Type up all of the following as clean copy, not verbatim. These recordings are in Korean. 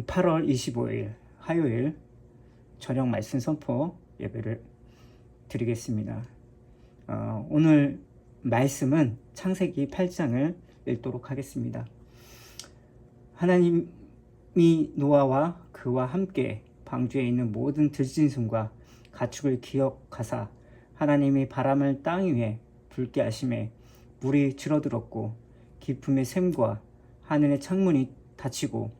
8월 25일 화요일 저녁 말씀 선포 예배를 드리겠습니다. 오늘 말씀은 창세기 8장을 읽도록 하겠습니다. 하나님이 노아와 그와 함께 방주에 있는 모든 들짐승과 가축을 기억하사 하나님이 바람을 땅 위에 불게 하심에 물이 줄어들었고 깊음의 샘과 하늘의 창문이 닫히고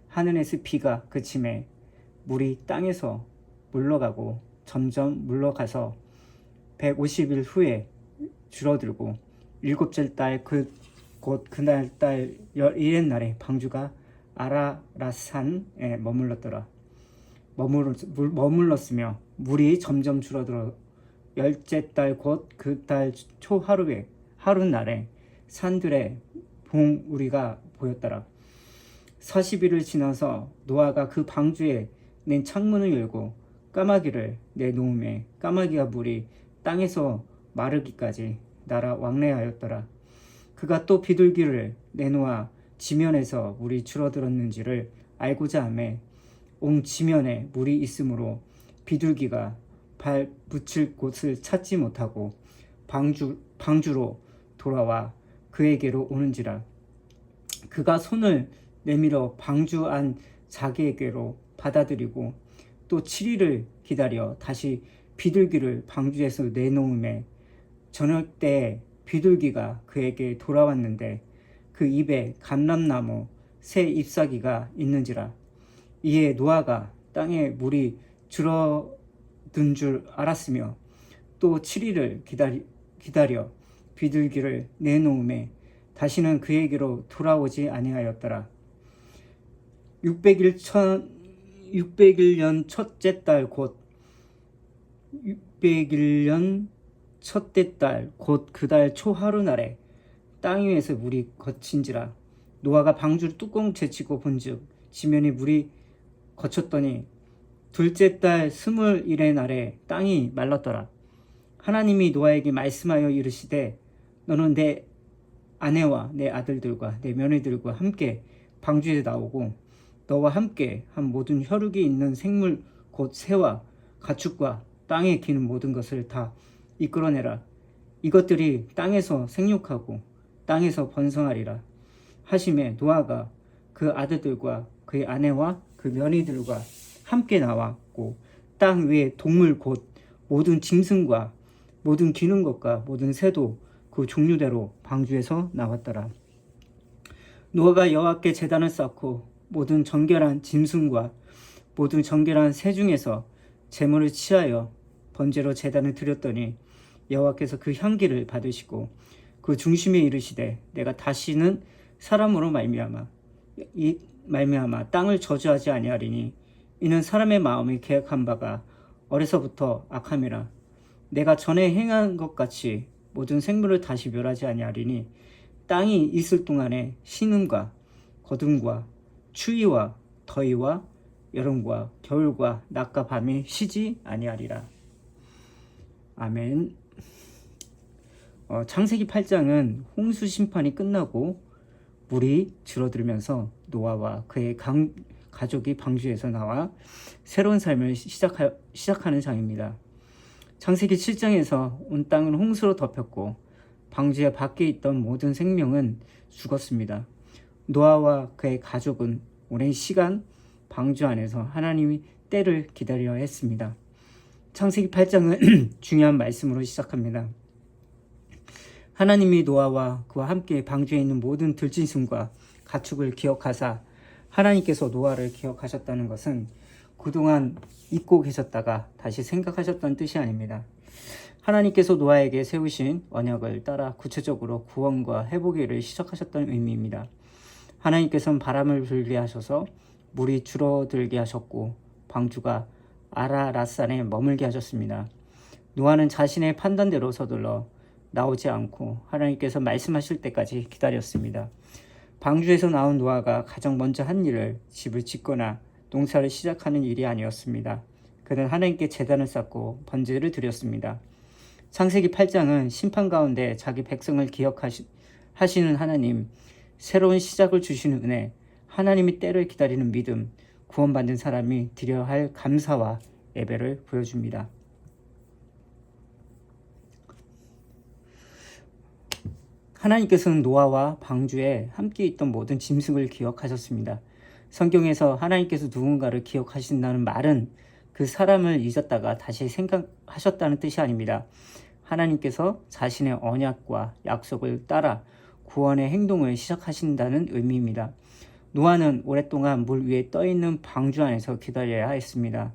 하늘에서 비가 그침에 물이 땅에서 물러가고 점점 물러가서 150일 후에 줄어들고 일곱째 달 곧 그날 달 11의 날에 방주가 아라랏산에 머물렀으며 물이 점점 줄어들어 열째 달 곧 그 달 초 하룻날에 산들에 봉우리가 보였더라. 40일을 지나서 노아가 그 방주에 낸 창문을 열고 까마귀를 내놓음에 까마귀가 물이 땅에서 마르기까지 날아 왕래하였더라. 그가 또 비둘기를 내놓아 지면에서 물이 줄어들었는지를 알고자 하매 온 지면에 물이 있으므로 비둘기가 발 붙일 곳을 찾지 못하고 방주로 돌아와 그에게로 오는지라. 그가 손을 내밀어 방주 안 자기에게로 받아들이고 또 7일을 기다려 다시 비둘기를 방주에서 내놓음에 저녁 때에 비둘기가 그에게 돌아왔는데 그 입에 감람나무 새 잎사귀가 있는지라. 이에 노아가 땅에 물이 줄어든 줄 알았으며 또 7일을 기다려 비둘기를 내놓음에 다시는 그에게로 돌아오지 아니하였더라. 600일 첫째 달 곧 그 달 초 하루날에 땅 위에서 물이 거친지라. 노아가 방주를 뚜껑 제치고 본즉 지면에 물이 거쳤더니 둘째 달 20일의 날에 땅이 말랐더라. 하나님이 노아에게 말씀하여 이르시되 너는 내 아내와 내 아들들과 내 며느리들과 함께 방주에 나오고 너와 함께 한 모든 혈육이 있는 생물 곧 새와 가축과 땅에 기는 모든 것을 다 이끌어내라. 이것들이 땅에서 생육하고 땅에서 번성하리라 하심에 노아가 그 아들들과 그의 아내와 그 며느리들과 함께 나왔고 땅 위에 동물 곧 모든 짐승과 모든 기는 것과 모든 새도 그 종류대로 방주에서 나왔더라. 노아가 여호와께 제단을 쌓고 모든 정결한 짐승과 모든 정결한 새 중에서 제물을 취하여 번제로 제단을 드렸더니 여호와께서 그 향기를 받으시고 그 중심에 이르시되 내가 다시는 사람으로 말미암아 땅을 저주하지 아니하리니 이는 사람의 마음이 계획한 바가 어려서부터 악함이라. 내가 전에 행한 것 같이 모든 생물을 다시 멸하지 아니하리니 땅이 있을 동안에 신음과 거둠과 추위와 더위와 여름과 겨울과 낮과 밤이 쉬지 아니하리라. 아멘. 창세기 8장은 홍수 심판이 끝나고 물이 줄어들면서 노아와 그의 가족이 방주에서 나와 새로운 삶을 시작하는 장입니다. 창세기 7장에서 온 땅은 홍수로 덮였고 방주의 밖에 있던 모든 생명은 죽었습니다. 노아와 그의 가족은 오랜 시간 방주 안에서 하나님이 때를 기다려야 했습니다. 창세기 8장은 중요한 말씀으로 시작합니다. 하나님이 노아와 그와 함께 방주에 있는 모든 들짐승과 가축을 기억하사 하나님께서 노아를 기억하셨다는 것은 그동안 잊고 계셨다가 다시 생각하셨다는 뜻이 아닙니다. 하나님께서 노아에게 세우신 언약을 따라 구체적으로 구원과 회복의 일을 시작하셨다는 의미입니다. 하나님께서는 바람을 불게 하셔서 물이 줄어들게 하셨고 방주가 아라랏산에 머물게 하셨습니다. 노아는 자신의 판단대로 서둘러 나오지 않고 하나님께서 말씀하실 때까지 기다렸습니다. 방주에서 나온 노아가 가장 먼저 한 일을 집을 짓거나 농사를 시작하는 일이 아니었습니다. 그는 하나님께 제단을 쌓고 번제를 드렸습니다. 창세기 8장은 심판 가운데 자기 백성을 기억하시는 하나님, 새로운 시작을 주시는 은혜, 하나님의 때를 기다리는 믿음, 구원받은 사람이 드려야 할 감사와 예배를 보여줍니다. 하나님께서는 노아와 방주에 함께 있던 모든 짐승을 기억하셨습니다. 성경에서 하나님께서 누군가를 기억하신다는 말은 그 사람을 잊었다가 다시 생각하셨다는 뜻이 아닙니다. 하나님께서 자신의 언약과 약속을 따라 구원의 행동을 시작하신다는 의미입니다. 노아는 오랫동안 물 위에 떠있는 방주 안에서 기다려야 했습니다.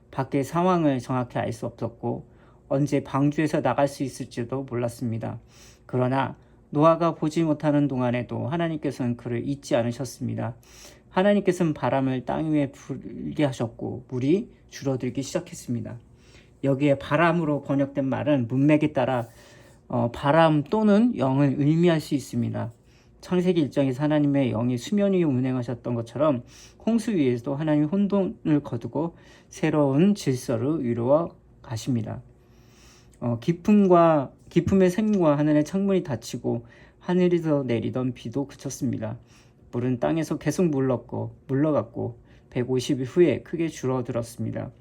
밖의 상황을 정확히 알 수 없었고 언제 방주에서 나갈 수 있을지도 몰랐습니다. 그러나 노아가 보지 못하는 동안에도 하나님께서는 그를 잊지 않으셨습니다. 하나님께서는 바람을 땅 위에 불게 하셨고 물이 줄어들기 시작했습니다. 여기에 바람으로 번역된 말은 문맥에 따라 바람 또는 영을 의미할 수 있습니다. 창세기 1장에서 하나님의 영이 수면 위에 운행하셨던 것처럼 홍수 위에서도 하나님이 혼돈을 거두고 새로운 질서를 이루어 가십니다. 기쁨의 샘과 하늘의 창문이 닫히고 하늘에서 내리던 비도 그쳤습니다. 물은 땅에서 계속 물러갔고 150일 후에 크게 줄어들었습니다.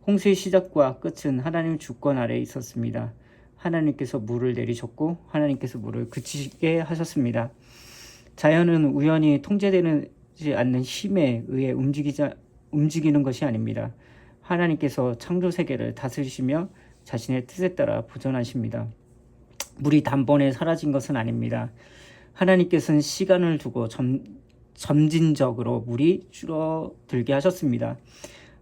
홍수의 시작과 끝은 하나님 주권 아래에 있었습니다. 하나님께서 물을 내리셨고 하나님께서 물을 그치게 하셨습니다. 자연은 우연히 통제되지 않는 힘에 의해 움직이는 것이 아닙니다. 하나님께서 창조 세계를 다스리시며 자신의 뜻에 따라 보존하십니다. 물이 단번에 사라진 것은 아닙니다. 하나님께서는 시간을 두고 점진적으로 물이 줄어들게 하셨습니다.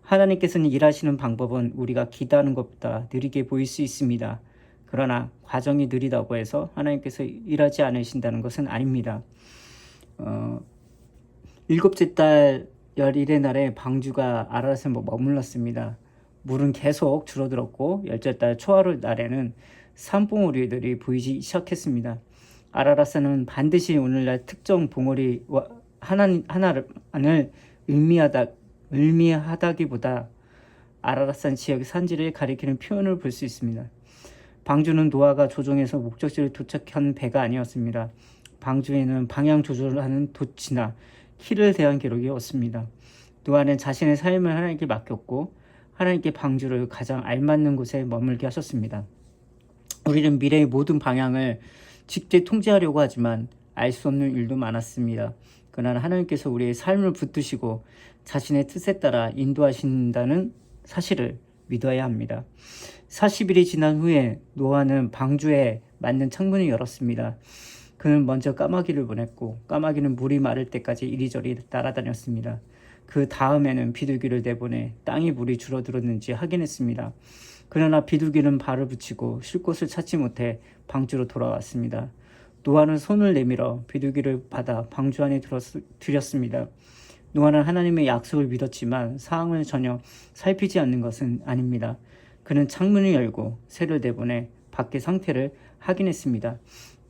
하나님께서는 일하시는 방법은 우리가 기대하는 것보다 느리게 보일 수 있습니다. 그러나 과정이 느리다고 해서 하나님께서 일하지 않으신다는 것은 아닙니다. 일곱째 달 11의 날에 방주가 아라랏에 머물렀습니다. 물은 계속 줄어들었고 열째 달 초하루 날에는 산봉우리들이 보이기 시작했습니다. 아라랏산은 반드시 오늘날 특정 봉우리 하나를 의미하다기보다 아라랏산 지역의 산지를 가리키는 표현을 볼 수 있습니다. 방주는 노아가 조종해서 목적지를 도착한 배가 아니었습니다. 방주에는 방향 조절을 하는 돛이나 키를 대한 기록이 없습니다. 노아는 자신의 삶을 하나님께 맡겼고 하나님께 방주를 가장 알맞는 곳에 머물게 하셨습니다. 우리는 미래의 모든 방향을 직접 통제하려고 하지만 알 수 없는 일도 많았습니다. 그러나 하나님께서 우리의 삶을 붙드시고 자신의 뜻에 따라 인도하신다는 사실을 믿어야 합니다. 40일이 지난 후에 노아는 방주에 맞는 창문을 열었습니다. 그는 먼저 까마귀를 보냈고 까마귀는 물이 마를 때까지 이리저리 날아다녔습니다. 그 다음에는 비둘기를 내보내 땅이 물이 줄어들었는지 확인했습니다. 그러나 비둘기는 발을 붙이고 쉴 곳을 찾지 못해 방주로 돌아왔습니다. 노아는 손을 내밀어 비둘기를 받아 방주 안에 들였습니다. 노아는 하나님의 약속을 믿었지만 상황을 전혀 살피지 않는 것은 아닙니다. 그는 창문을 열고 새를 내보내 밖의 상태를 확인했습니다.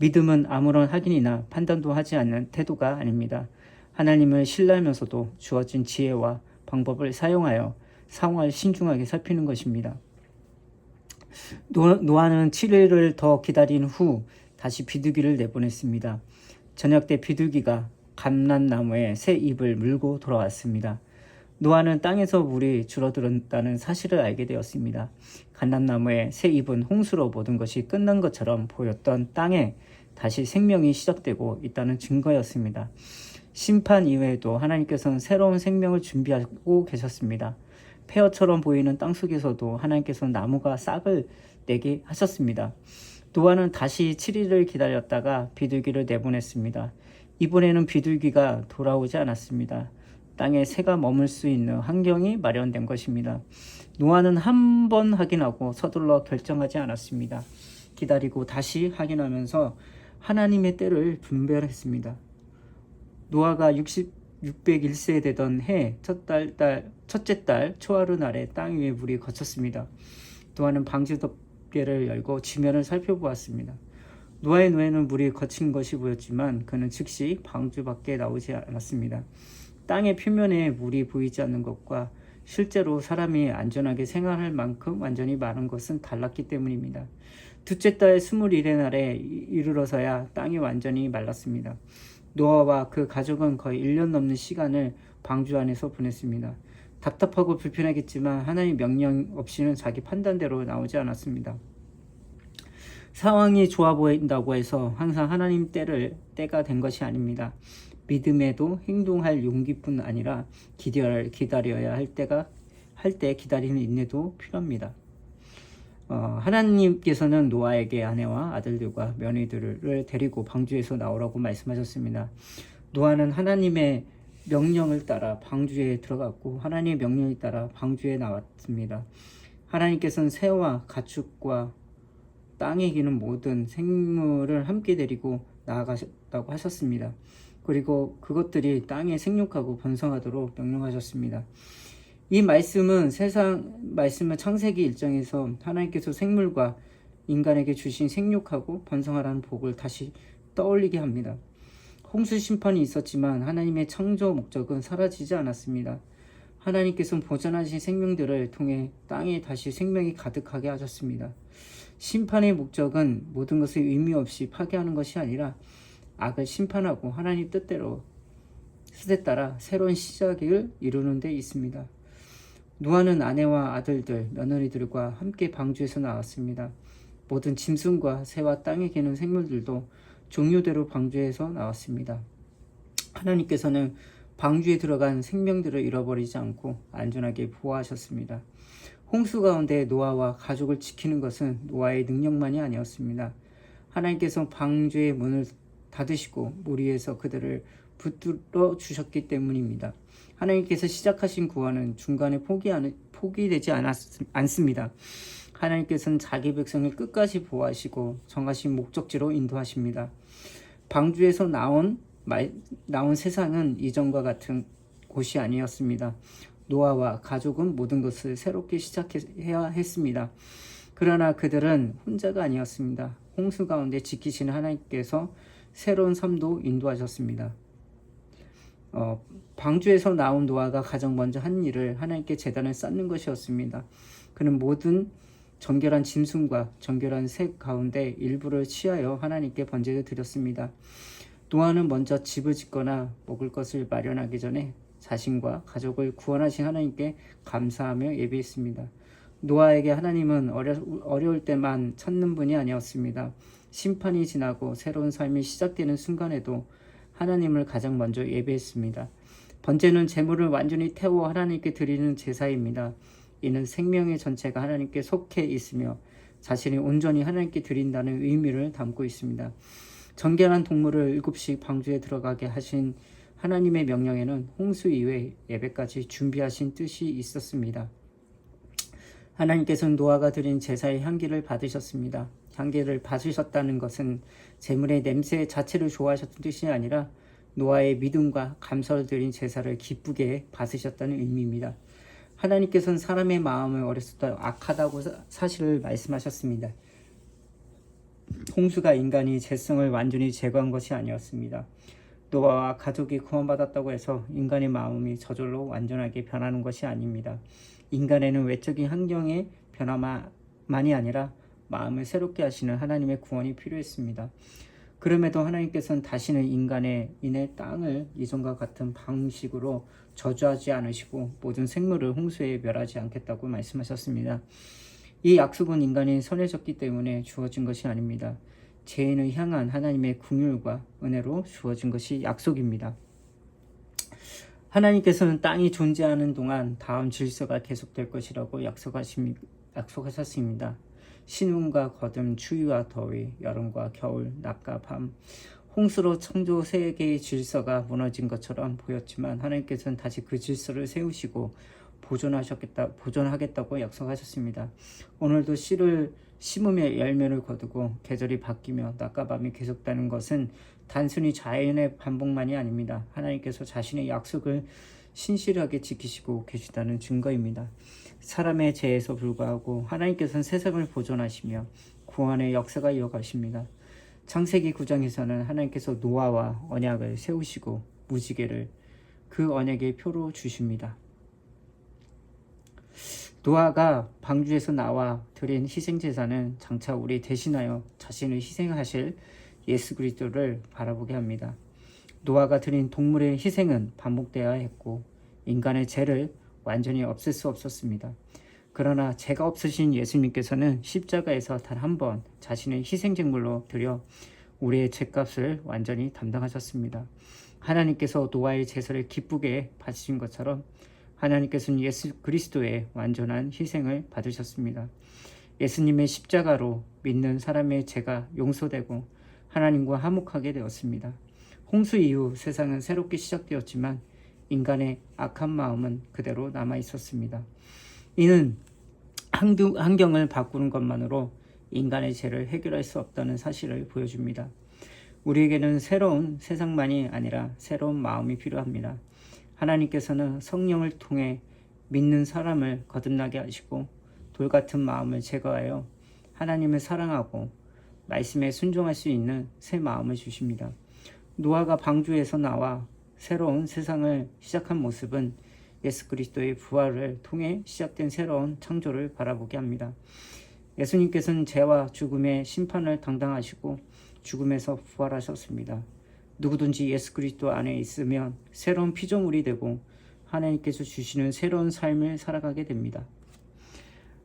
믿음은 아무런 확인이나 판단도 하지 않는 태도가 아닙니다. 하나님을 신뢰하면서도 주어진 지혜와 방법을 사용하여 상황을 신중하게 살피는 것입니다. 노아는 7일을 더 기다린 후 다시 비둘기를 내보냈습니다. 저녁 때 비둘기가 감람나무에 새 잎을 물고 돌아왔습니다. 노아는 땅에서 물이 줄어들었다는 사실을 알게 되었습니다. 감람나무의 새 잎은 홍수로 모든 것이 끝난 것처럼 보였던 땅에 다시 생명이 시작되고 있다는 증거였습니다. 심판 이후에도 하나님께서는 새로운 생명을 준비하고 계셨습니다. 폐허처럼 보이는 땅속에서도 하나님께서는 나무가 싹을 내게 하셨습니다. 노아는 다시 7일을 기다렸다가 비둘기를 내보냈습니다. 이번에는 비둘기가 돌아오지 않았습니다. 땅에 새가 머물 수 있는 환경이 마련된 것입니다. 노아는 한 번 확인하고 서둘러 결정하지 않았습니다. 기다리고 다시 확인하면서 하나님의 때를 분별했습니다. 노아가 601세 되던 해 첫째 달 초하루 날에 땅 위에 물이 거쳤습니다. 노아는 방주 덮개를 열고 지면을 살펴보았습니다. 노아의 눈에는 물이 거친 것이 보였지만 그는 즉시 방주 밖에 나오지 않았습니다. 땅의 표면에 물이 보이지 않는 것과 실제로 사람이 안전하게 생활할 만큼 완전히 마른 것은 달랐기 때문입니다. 둘째 달 21일의 날에 이르러서야 땅이 완전히 말랐습니다. 노아와 그 가족은 거의 1년 넘는 시간을 방주 안에서 보냈습니다. 답답하고 불편하겠지만 하나님 명령 없이는 자기 판단대로 나오지 않았습니다. 상황이 좋아 보인다고 해서 항상 하나님 때가 된 것이 아닙니다. 믿음에도 행동할 용기뿐 아니라 기다려야 할 때 기다리는 인내도 필요합니다. 하나님께서는 노아에게 아내와 아들들과 며느리들을 데리고 방주에서 나오라고 말씀하셨습니다. 노아는 하나님의 명령을 따라 방주에 들어갔고 하나님의 명령에 따라 방주에 나왔습니다. 하나님께서는 새와 가축과 땅에 기는 모든 생물을 함께 데리고 나아가셨다고 하셨습니다. 그리고 그것들이 땅에 생육하고 번성하도록 명령하셨습니다. 이 말씀은 창세기 1장에서 하나님께서 생물과 인간에게 주신 생육하고 번성하라는 복을 다시 떠올리게 합니다. 홍수 심판이 있었지만 하나님의 창조 목적은 사라지지 않았습니다. 하나님께서는 보존하신 생명들을 통해 땅에 다시 생명이 가득하게 하셨습니다. 심판의 목적은 모든 것을 의미 없이 파괴하는 것이 아니라 악을 심판하고 하나님 뜻에 따라 새로운 시작을 이루는 데 있습니다. 노아는 아내와 아들들, 며느리들과 함께 방주에서 나왔습니다. 모든 짐승과 새와 땅에 기는 생물들도 종류대로 방주에서 나왔습니다. 하나님께서는 방주에 들어간 생명들을 잃어버리지 않고 안전하게 보호하셨습니다. 홍수 가운데 노아와 가족을 지키는 것은 노아의 능력만이 아니었습니다. 하나님께서 방주의 문을 닫으시고 물 위에서 그들을 붙들어 주셨기 때문입니다. 하나님께서 시작하신 구원은 중간에 포기되지 않습니다. 하나님께서는 자기 백성을 끝까지 보호하시고 정하신 목적지로 인도하십니다. 방주에서 나온 세상은 이전과 같은 곳이 아니었습니다. 노아와 가족은 모든 것을 새롭게 시작해야 했습니다. 그러나 그들은 혼자가 아니었습니다. 홍수 가운데 지키시는 하나님께서 새로운 삶도 인도하셨습니다. 방주에서 나온 노아가 가장 먼저 한 일을 하나님께 제단을 쌓는 것이었습니다. 그는 모든 정결한 짐승과 정결한 새 가운데 일부를 취하여 하나님께 번제를 드렸습니다. 노아는 먼저 집을 짓거나 먹을 것을 마련하기 전에 자신과 가족을 구원하신 하나님께 감사하며 예배했습니다. 노아에게 하나님은 어려울 때만 찾는 분이 아니었습니다. 심판이 지나고 새로운 삶이 시작되는 순간에도 하나님을 가장 먼저 예배했습니다. 번제는 제물을 완전히 태워 하나님께 드리는 제사입니다. 이는 생명의 전체가 하나님께 속해 있으며 자신이 온전히 하나님께 드린다는 의미를 담고 있습니다. 정결한 동물을 7씩 방주에 들어가게 하신 하나님의 명령에는 홍수 이외 예배까지 준비하신 뜻이 있었습니다. 하나님께서는 노아가 드린 제사의 향기를 받으셨습니다. 향기를 받으셨다는 것은 제물의 냄새 자체를 좋아하셨던 뜻이 아니라 노아의 믿음과 감사를 드린 제사를 기쁘게 받으셨다는 의미입니다. 하나님께서는 사람의 마음을 어렸을 때 악하다고 사실을 말씀하셨습니다. 홍수가 인간이 죄성을 완전히 제거한 것이 아니었습니다. 노아와 가족이 구원받았다고 해서 인간의 마음이 저절로 완전하게 변하는 것이 아닙니다. 인간에는 외적인 환경의 변화만이 아니라 마음을 새롭게 하시는 하나님의 구원이 필요했습니다. 그럼에도 하나님께서는 다시는 인간에 인해 땅을 이전과 같은 방식으로 저주하지 않으시고 모든 생물을 홍수에 멸하지 않겠다고 말씀하셨습니다. 이 약속은 인간이 선해졌기 때문에 주어진 것이 아닙니다. 죄인을 향한 하나님의 긍휼과 은혜로 주어진 것이 약속입니다. 하나님께서는 땅이 존재하는 동안 다음 질서가 계속될 것이라고 약속하셨습니다. 신음과 거듭, 추위와 더위, 여름과 겨울, 낮과 밤, 홍수로 창조 세계의 질서가 무너진 것처럼 보였지만 하나님께서는 다시 그 질서를 세우시고 보존하겠다고 약속하셨습니다. 오늘도 씨를 심으며 열매를 거두고 계절이 바뀌며 낮과 밤이 계속되는 것은 단순히 자연의 반복만이 아닙니다. 하나님께서 자신의 약속을 신실하게 지키시고 계시다는 증거입니다. 사람의 죄에서 불구하고 하나님께서는 세상을 보존하시며 구원의 역사가 이어가십니다. 창세기 9장에서는 하나님께서 노아와 언약을 세우시고 무지개를 그 언약의 표로 주십니다. 노아가 방주에서 나와 드린 희생제사는 장차 우리 대신하여 자신을 희생하실 예수 그리스도를 바라보게 합니다. 노아가 드린 동물의 희생은 반복되어야 했고 인간의 죄를 완전히 없앨 수 없었습니다. 그러나 죄가 없으신 예수님께서는 십자가에서 단 한 번 자신의 희생제물로 드려 우리의 죄값을 완전히 담당하셨습니다. 하나님께서 노아의 제사를 기쁘게 받으신 것처럼 하나님께서는 예수 그리스도의 완전한 희생을 받으셨습니다. 예수님의 십자가로 믿는 사람의 죄가 용서되고 하나님과 화목하게 되었습니다. 홍수 이후 세상은 새롭게 시작되었지만 인간의 악한 마음은 그대로 남아 있었습니다. 이는 환경을 바꾸는 것만으로 인간의 죄를 해결할 수 없다는 사실을 보여줍니다. 우리에게는 새로운 세상만이 아니라 새로운 마음이 필요합니다. 하나님께서는 성령을 통해 믿는 사람을 거듭나게 하시고 돌같은 마음을 제거하여 하나님을 사랑하고 말씀에 순종할 수 있는 새 마음을 주십니다. 노아가 방주에서 나와 새로운 세상을 시작한 모습은 예수 그리스도의 부활을 통해 시작된 새로운 창조를 바라보게 합니다. 예수님께서는 죄와 죽음의 심판을 당당하시고 죽음에서 부활하셨습니다. 누구든지 예수 그리스도 안에 있으면 새로운 피조물이 되고 하나님께서 주시는 새로운 삶을 살아가게 됩니다.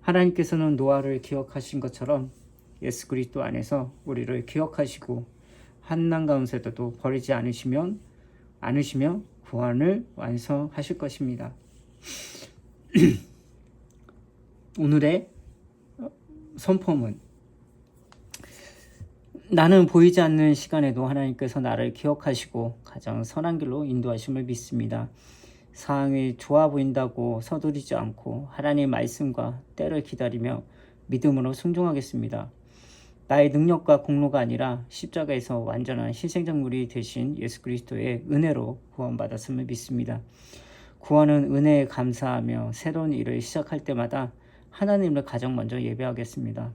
하나님께서는 노아를 기억하신 것처럼 예수 그리스도 안에서 우리를 기억하시고 환난 가운데서도 버리지 않으시며 구원을 완성하실 것입니다. 오늘의 선포문: 나는 보이지 않는 시간에도 하나님께서 나를 기억하시고 가장 선한 길로 인도하심을 믿습니다. 상황이 좋아 보인다고 서두르지 않고 하나님의 말씀과 때를 기다리며 믿음으로 순종하겠습니다. 나의 능력과 공로가 아니라 십자가에서 완전한 희생작물이 되신 예수 그리스도의 은혜로 구원받았음을 믿습니다. 구원은 은혜에 감사하며 새로운 일을 시작할 때마다 하나님을 가장 먼저 예배하겠습니다.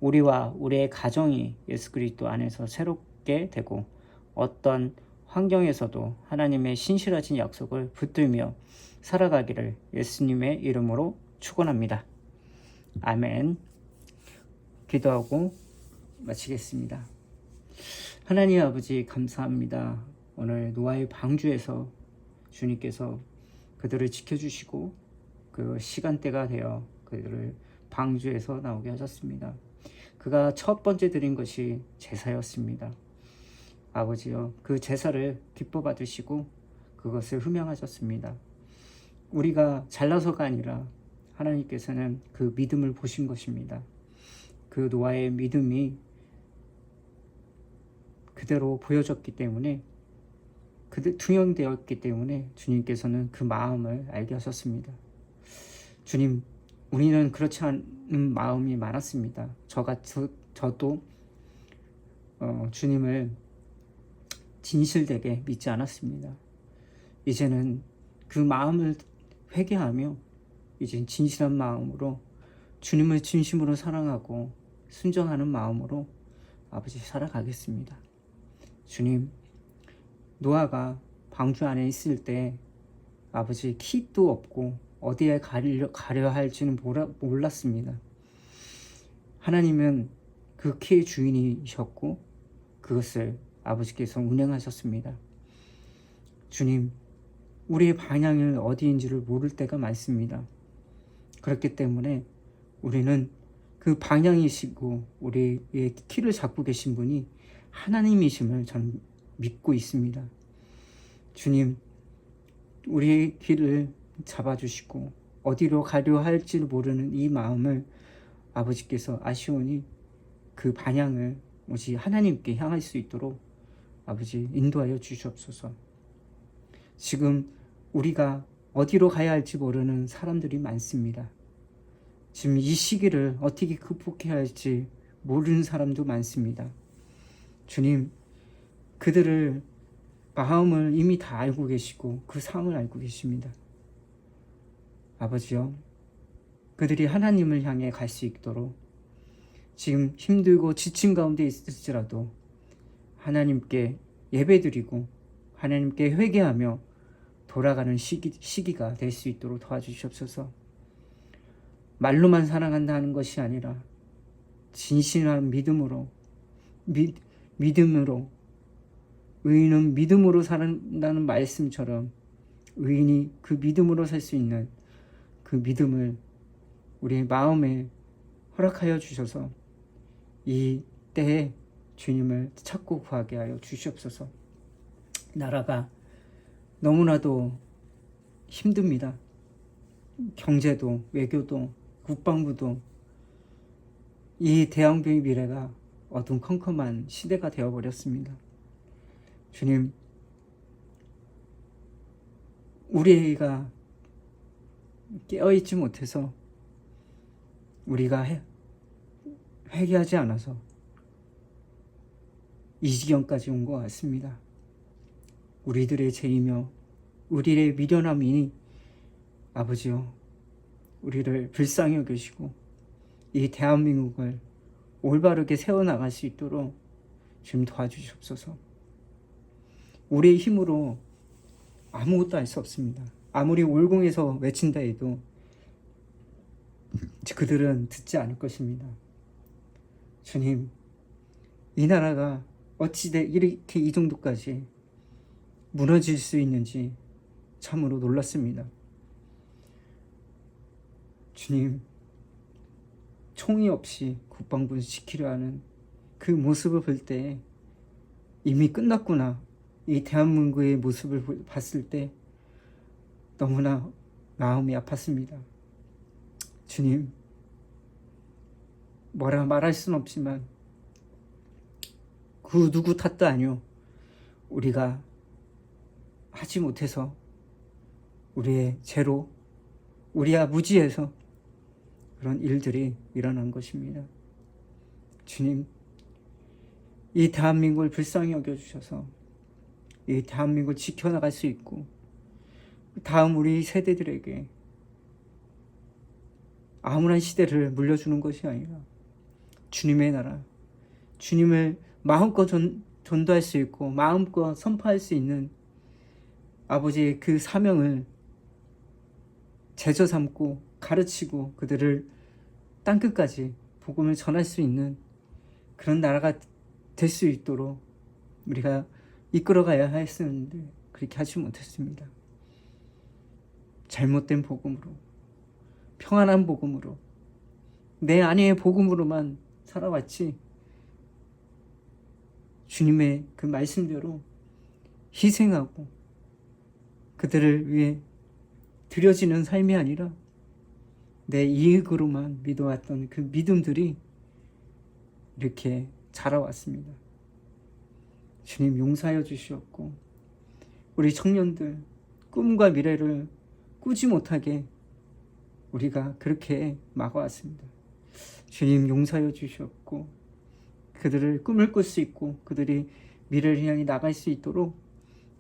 우리와 우리의 가정이 예수 그리스도 안에서 새롭게 되고 어떤 환경에서도 하나님의 신실하신 약속을 붙들며 살아가기를 예수님의 이름으로 축원합니다. 아멘. 기도하고 마치겠습니다. 하나님 아버지 감사합니다. 오늘 노아의 방주에서 주님께서 그들을 지켜주시고 그 시간대가 되어 그들을 방주에서 나오게 하셨습니다. 그가 첫 번째 드린 것이 제사였습니다. 아버지여, 그 제사를 기뻐 받으시고 그것을 흠양하셨습니다. 우리가 잘나서가 아니라 하나님께서는 그 믿음을 보신 것입니다. 그 노아의 믿음이 그대로 보여졌기 때문에 투영되었기 때문에 주님께서는 그 마음을 알게 하셨습니다. 주님, 우리는 그렇지 않은 마음이 많았습니다. 저도 주님을 진실되게 믿지 않았습니다. 이제는 그 마음을 회개하며 이제 진실한 마음으로 주님을 진심으로 사랑하고 순종하는 마음으로 아버지 살아가겠습니다. 주님, 노아가 방주 안에 있을 때 아버지 킥도 없고 어디에 가려 할지는 몰랐습니다. 하나님은 그 키의 주인이셨고 그것을 아버지께서 운행하셨습니다. 주님, 우리의 방향을 어디인지를 모를 때가 많습니다. 그렇기 때문에 우리는 그 방향이시고 우리의 키를 잡고 계신 분이 하나님이심을 저는 믿고 있습니다. 주님, 우리의 길을 잡아주시고 어디로 가려 할지 모르는 이 마음을 아버지께서 아시오니 그 방향을 오직 하나님께 향할 수 있도록 아버지 인도하여 주시옵소서. 지금 우리가 어디로 가야 할지 모르는 사람들이 많습니다. 지금 이 시기를 어떻게 극복해야 할지 모르는 사람도 많습니다. 주님, 그들을 마음을 이미 다 알고 계시고 그 상을 알고 계십니다. 아버지여, 그들이 하나님을 향해 갈 수 있도록 지금 힘들고 지친 가운데 있을지라도 하나님께 예배드리고 하나님께 회개하며 돌아가는 시기가 될 수 있도록 도와주시옵소서. 말로만 사랑한다는 것이 아니라 진실한 믿음으로 의인은 믿음으로 산다는 말씀처럼 의인이 그 믿음으로 살 수 있는 그 믿음을 우리의 마음에 허락하여 주셔서 이 때에 주님을 찾고 구하게 하여 주시옵소서. 나라가 너무나도 힘듭니다. 경제도, 외교도, 국방부도 이 대왕병의 미래가 어둠컴컴한 시대가 되어버렸습니다. 주님, 우리가 깨어있지 못해서 우리가 회개하지 않아서 이 지경까지 온 것 같습니다. 우리들의 죄이며 우리의 미련함이니 아버지여, 우리를 불쌍히 여기시고 이 대한민국을 올바르게 세워나갈 수 있도록 좀 도와주시옵소서. 우리의 힘으로 아무것도 할 수 없습니다. 아무리 올공에서 외친다 해도 그들은 듣지 않을 것입니다. 주님, 이 나라가 어찌 이렇게 이 정도까지 무너질 수 있는지 참으로 놀랐습니다. 주님, 총이 없이 국방부를 지키려 하는 그 모습을 볼 때 이미 끝났구나. 이 대한민국의 모습을 봤을 때 너무나 마음이 아팠습니다. 주님, 뭐라 말할 수는 없지만 그 누구 탓도 아니오. 우리가 하지 못해서 우리의 죄로 우리가 무지해서 그런 일들이 일어난 것입니다. 주님, 이 대한민국을 불쌍히 여겨주셔서 이 대한민국을 지켜나갈 수 있고 다음 우리 세대들에게 암울한 시대를 물려주는 것이 아니라 주님의 나라, 주님을 마음껏 전도할 수 있고 마음껏 선포할 수 있는 아버지의 그 사명을 제저 삼고 가르치고 그들을 땅끝까지 복음을 전할 수 있는 그런 나라가 될 수 있도록 우리가 이끌어가야 했었는데 그렇게 하지 못했습니다. 잘못된 복음으로, 평안한 복음으로, 내 안의 복음으로만 살아왔지 주님의 그 말씀대로 희생하고 그들을 위해 드려지는 삶이 아니라 내 이익으로만 믿어왔던 그 믿음들이 이렇게 자라왔습니다. 주님, 용서하여 주시옵고 우리 청년들 꿈과 미래를 꾸지 못하게 우리가 그렇게 막아왔습니다. 주님, 용서하여 주시옵고 그들을 꿈을 꿀 수 있고 그들이 미래를 향해 나갈 수 있도록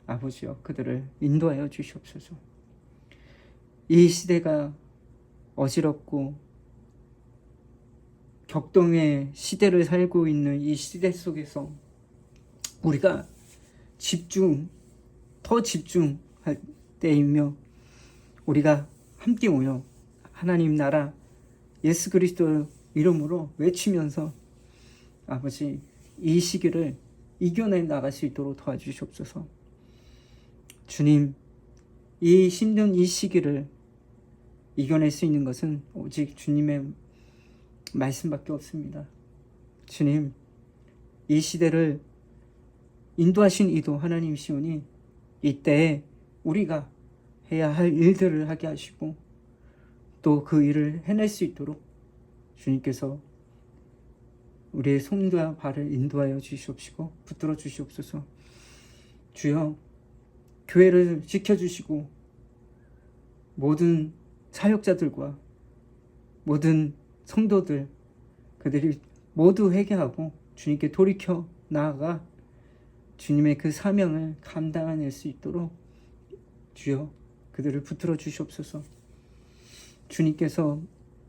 아버지여 그들을 인도하여 주시옵소서. 이 시대가 어지럽고 격동의 시대를 살고 있는 이 시대 속에서 우리가 더 집중할 때이며 우리가 함께 모여 하나님 나라 예수 그리스도 이름으로 외치면서 아버지 이 시기를 이겨내 나갈 수 있도록 도와주시옵소서. 주님, 이 힘든 이 시기를 이겨낼 수 있는 것은 오직 주님의 말씀밖에 없습니다. 주님, 이 시대를 인도하신 이도 하나님이시오니 이때에 우리가 해야 할 일들을 하게 하시고 또 그 일을 해낼 수 있도록 주님께서 우리의 손과 발을 인도하여 주시옵시고 붙들어 주시옵소서. 주여, 교회를 지켜주시고 모든 사역자들과 모든 성도들 그들이 모두 회개하고 주님께 돌이켜 나아가 주님의 그 사명을 감당해낼 수 있도록 주여 그들을 붙들어 주시옵소서. 주님께서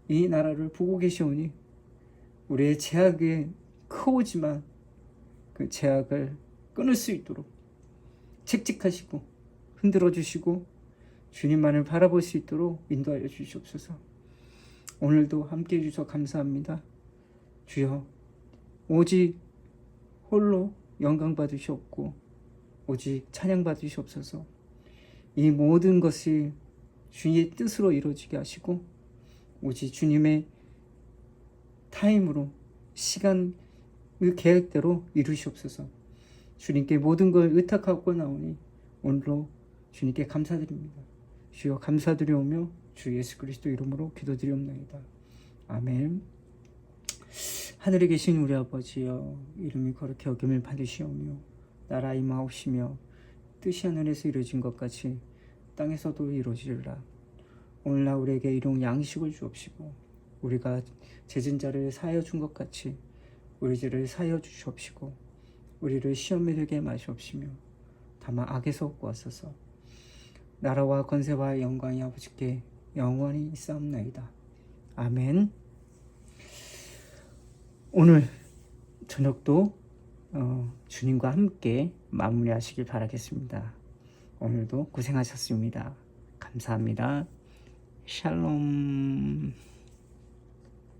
이 나라를 보고 계시오니 우리의 죄악이 크오지만 그 죄악을 끊을 수 있도록 책직하시고 흔들어 주시고 주님만을 바라볼 수 있도록 인도하여 주시옵소서. 오늘도 함께해 주셔서 감사합니다. 주여, 오직 홀로 영광 받으시옵고 오직 찬양 받으시옵소서. 이 모든 것이 주님의 뜻으로 이루어지게 하시고 오직 주님의 타임으로 시간 그 계획대로 이루시옵소서. 주님께 모든 걸 의탁하고 나오니 오늘로 주님께 감사드립니다. 주여 감사드리오며 주 예수 그리스도 이름으로 기도드리옵나이다. 아멘. 하늘에 계신 우리 아버지여, 이름이 거룩히 여김을 받으시오며 나라 임하옵시며 뜻이 하늘에서 이루어진 것 같이 땅에서도 이루어지리라. 오늘날 우리에게 일용 양식을 주옵시고 우리가 죄진 자를 사하여 준 것 같이 우리 죄를 사하여 주시옵시고 우리를 시험에 들게 마시옵시며 다만 악에서 구하소서. 나라와 권세와 영광이 아버지께 영원히 있사옵나이다. 아멘. 오늘 저녁도 주님과 함께 마무리하시길 바라겠습니다. 오늘도 고생하셨습니다. 감사합니다. 샬롬.